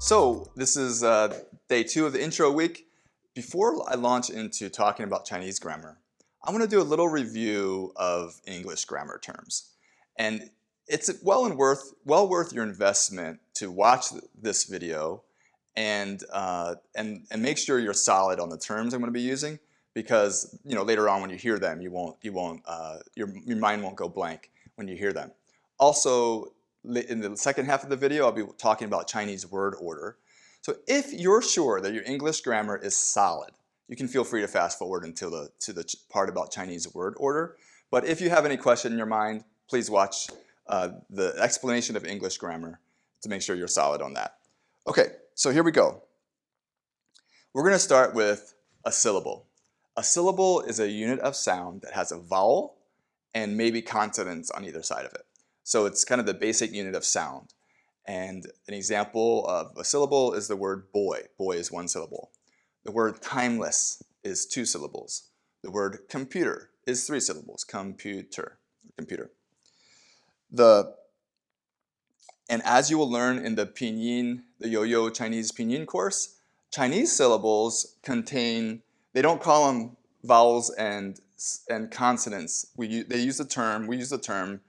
So this is day 2 of the intro week. Before I launch into talking about Chinese grammar, I want to do a little review of English grammar terms. And it's well worth your investment to watch this video and make sure you're solid on the terms I'm going to be using, because later on when you hear them, your mind won't go blank when you hear them. Also, in the second half of the video, I'll be talking about Chinese word order. So if you're sure that your English grammar is solid, you can feel free to fast forward until the part about Chinese word order. But if you have any question in your mind, please watch the explanation of English grammar to make sure you're solid on that. Okay, so here we go. We're going to start with a syllable. A syllable is a unit of sound that has a vowel and maybe consonants on either side of it. So it's kind of the basic unit of sound. And an example of a syllable is the word boy. Boy is 1 syllable. The word timeless is 2 syllables. The word computer is 3 syllables. Computer. And as you will learn in the pinyin, the yo-yo Chinese pinyin course, Chinese syllables contain, they don't call them vowels and consonants. We use the term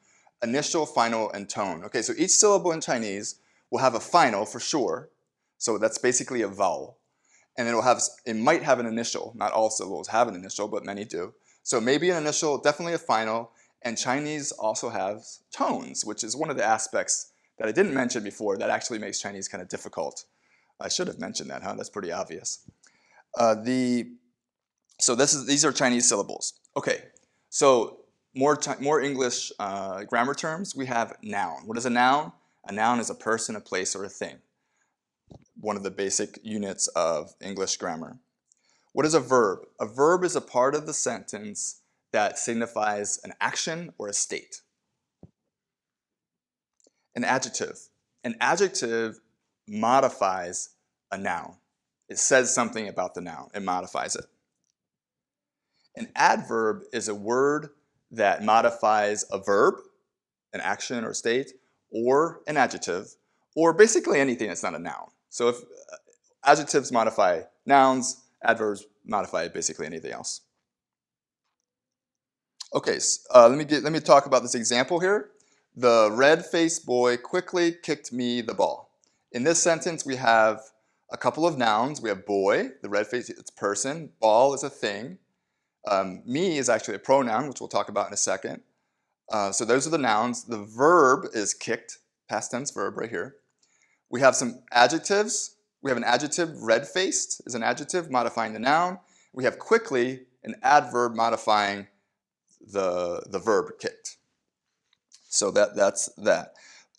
initial, final, and tone. Okay, so each syllable in Chinese will have a final for sure. So that's basically a vowel. And it might have an initial. Not all syllables have an initial, but many do. So maybe an initial, definitely a final. And Chinese also has tones, which is one of the aspects that I didn't mention before that actually makes Chinese kind of difficult. I should have mentioned that, huh? That's pretty obvious. So these are Chinese syllables. Okay, so more English grammar terms. We have noun. What is a noun? A noun is a person, a place, or a thing. One of the basic units of English grammar. What is a verb? A verb is a part of the sentence that signifies an action or a state. An adjective. An adjective modifies a noun. It says something about the noun. It modifies it. An adverb is a word that modifies a verb, an action or state, or an adjective, or basically anything that's not a noun. So if adjectives modify nouns, adverbs modify basically anything else. Okay, so, let me talk about this example here. The red-faced boy quickly kicked me the ball. In this sentence, we have a couple of nouns. We have boy, the red-faced, it's person. Ball is a thing. Me is actually a pronoun, which we'll talk about in a second. So those are the nouns. The verb is kicked, past tense verb right here. We have some adjectives. We have an adjective, red-faced is an adjective modifying the noun. We have quickly, an adverb modifying the verb kicked. So that's that.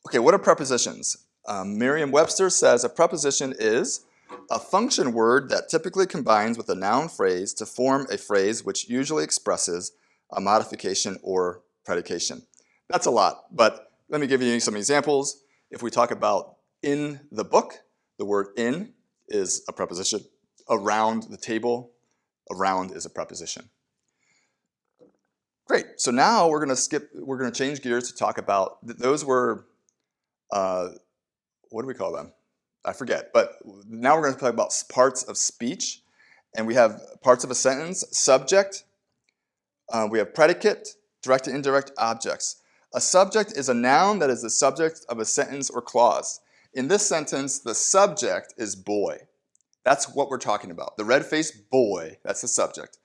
Okay, what are prepositions? Merriam-Webster says a preposition is a function word that typically combines with a noun phrase to form a phrase which usually expresses a modification or predication. That's a lot, but let me give you some examples. If we talk about in the book, the word in is a preposition. Around the table, around is a preposition. Great, so now we're going to change gears to talk about, those were, what do we call them? I forget, but now we're going to talk about parts of speech, and we have parts of a sentence, subject, we have predicate, direct and indirect objects. A subject is a noun that is the subject of a sentence or clause. In this sentence, the subject is boy. That's what we're talking about. The red-faced boy, that's the subject.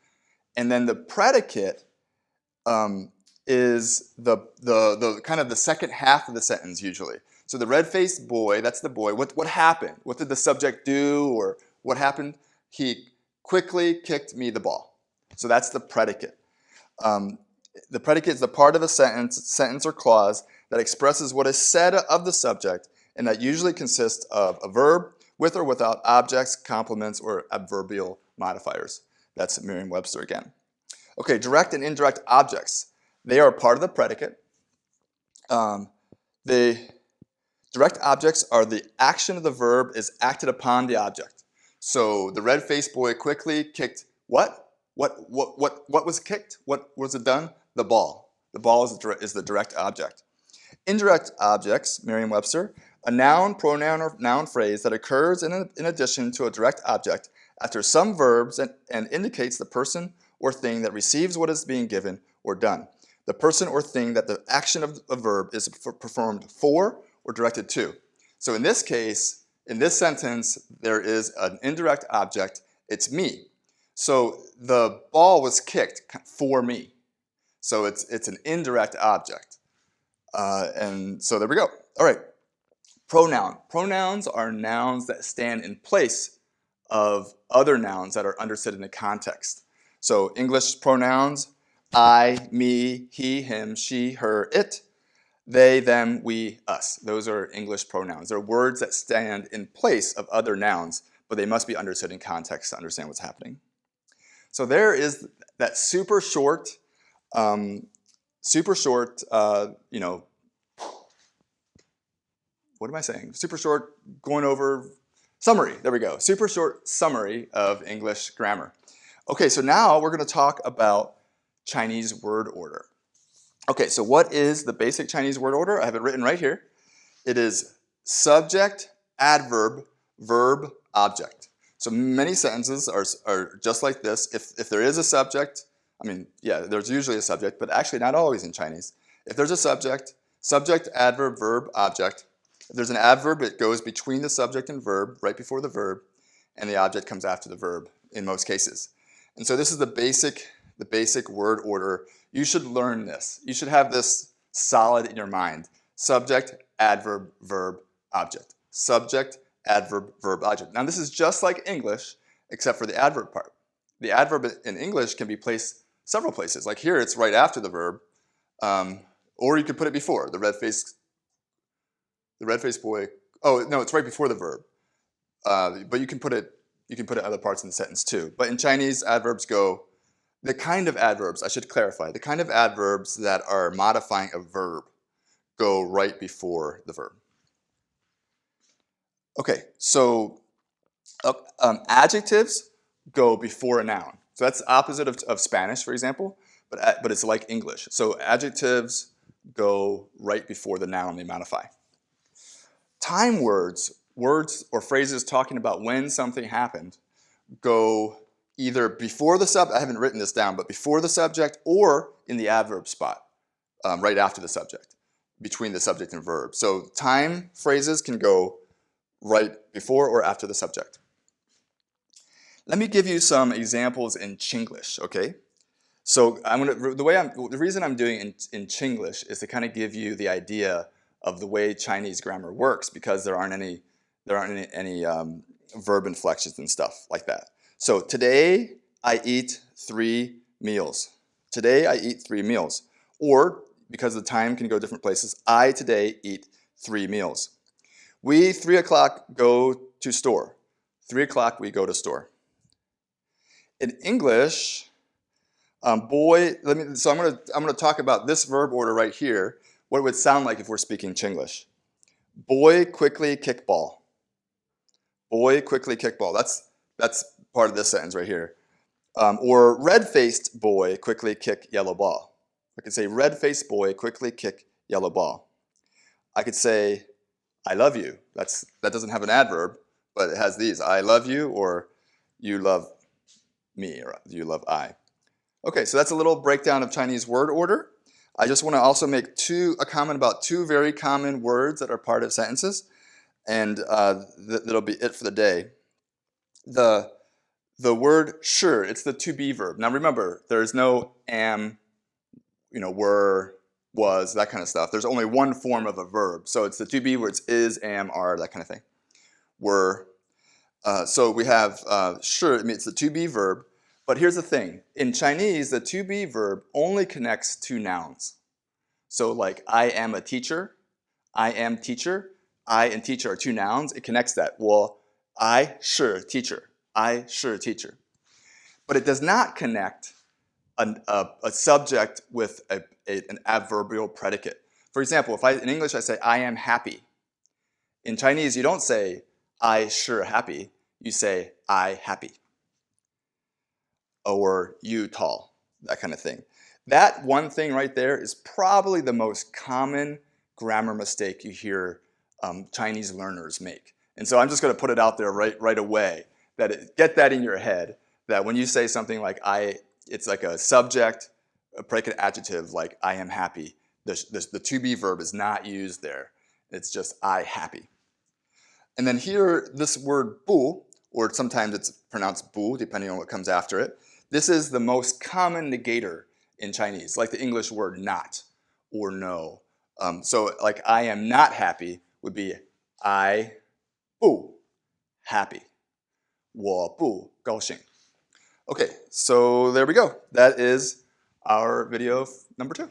And then the predicate is the kind of the second half of the sentence usually. So the red-faced boy, that's the boy. What happened? What did the subject do, or what happened? He quickly kicked me the ball. So that's the predicate. The predicate is the part of a sentence or clause that expresses what is said of the subject, and that usually consists of a verb with or without objects, complements, or adverbial modifiers. That's Merriam-Webster again. Okay, direct and indirect objects. They are part of the predicate. The direct objects are the action of the verb is acted upon the object. So the red-faced boy quickly kicked what? What was kicked? What was it done? The ball. The ball is the direct object. Indirect objects, Merriam-Webster, A noun, pronoun, or noun phrase that occurs in addition to a direct object after some verbs and indicates the person or thing that receives what is being given or done. The person or thing that the action of a verb is performed for or directed to. So in this case, in this sentence, there is an indirect object. It's me. So the ball was kicked for me. So it's an indirect object. And so there we go. All right. Pronoun. Pronouns are nouns that stand in place of other nouns that are understood in the context. So English pronouns, I, me, he, him, she, her, it, they, them, we, us. Those are English pronouns. They're words that stand in place of other nouns, but they must be understood in context to understand what's happening. So there is that super short, you know, what am I saying? Super short, going over, summary. There we go. Super short summary of English grammar. Okay, so now we're going to talk about Chinese word order. Okay, so what is the basic Chinese word order? I have it written right here. It is subject, adverb, verb, object. So many sentences are just like this. If there is a subject, I mean, yeah, there's usually a subject, but actually not always in Chinese. If there's a subject, subject, adverb, verb, object. If there's an adverb, it goes between the subject and verb, right before the verb, and the object comes after the verb in most cases. And so this is the basic word order. You should learn this. You should have this solid in your mind. Subject, adverb, verb, object. Subject, adverb, verb, object. Now this is just like English, except for the adverb part. The adverb in English can be placed several places. Like here, it's right after the verb, or you could put it before. The red-faced boy. Oh no, it's right before the verb. But you can put it other parts in the sentence too. But in Chinese, adverbs go. The kind of adverbs, I should clarify, the kind of adverbs that are modifying a verb go right before the verb. Okay, so adjectives go before a noun. So that's the opposite of Spanish, for example, but it's like English. So adjectives go right before the noun they modify. Time words or phrases talking about when something happened, go either before the subject, I haven't written this down, but before the subject or in the adverb spot, right after the subject, between the subject and verb. So time phrases can go right before or after the subject. Let me give you some examples in Chinglish, okay? So the reason I'm doing in Chinglish is to kind of give you the idea of the way Chinese grammar works, because there aren't any verb inflections and stuff like that. So today I eat 3 meals. Today I eat 3 meals. Or, because the time can go different places, I today eat 3 meals. We 3 o'clock go to store. 3 o'clock we go to store. In English, boy, so I'm gonna talk about this verb order right here, what it would sound like if we're speaking Chinglish. Boy quickly kick ball. Boy quickly kick ball. That's part of this sentence right here. Or red-faced boy quickly kick yellow ball. I could say red-faced boy quickly kick yellow ball. I could say I love you. That doesn't have an adverb, but it has these. I love you, or you love me, or you love I. Okay, so that's a little breakdown of Chinese word order. I just want to also make a comment about 2 very common words that are part of sentences, and that'll be it for the day. The word sure, it's the to be verb. Now remember, there's no am, were, was, that kind of stuff. There's only one form of a verb. So it's the to be where it's is, am, are, that kind of thing. Were. So we have sure, it's the to be verb. But here's the thing. In Chinese, the to be verb only connects 2 nouns. So like I am a teacher, I am teacher, I and teacher are 2 nouns. It connects that. Well, I sure teacher. I sure teacher. But it does not connect a subject with an adverbial predicate. For example, in English I say I am happy. In Chinese you don't say I sure happy. You say I happy. Or you tall, that kind of thing. That one thing right there is probably the most common grammar mistake you hear Chinese learners make. And so I'm just going to put it out there right away, get that in your head, that when you say something like it's like a subject, a predicate adjective, like I am happy. The to be verb is not used there. It's just I happy. And then here, this word bu, or sometimes it's pronounced bu, depending on what comes after it. This is the most common negator in Chinese, like the English word not or no. So like I am not happy would be I bu happy. 我不高兴. Okay, so there we go. That is our video number 2.